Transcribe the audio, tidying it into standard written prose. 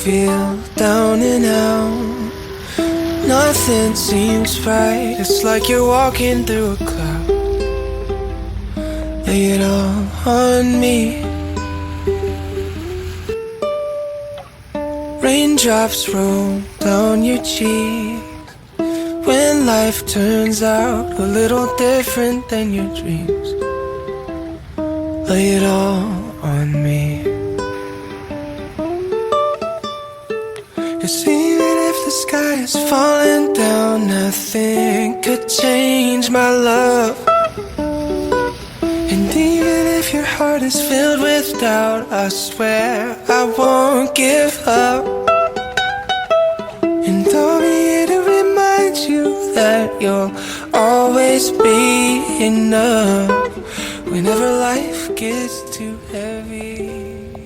feel down and out. Nothing seems right. It's like you're walking through a cloud. Lay it all on me. Raindrops roll down your cheek when life turns out a little different than your dreams. Lay it all on me. 'Cause even if the sky is falling down, nothing could change my love. And even if your heart is filled with doubt, I swear I won't give up. And I'll be here to remind you that you'll always be enough whenever life gets too heavy.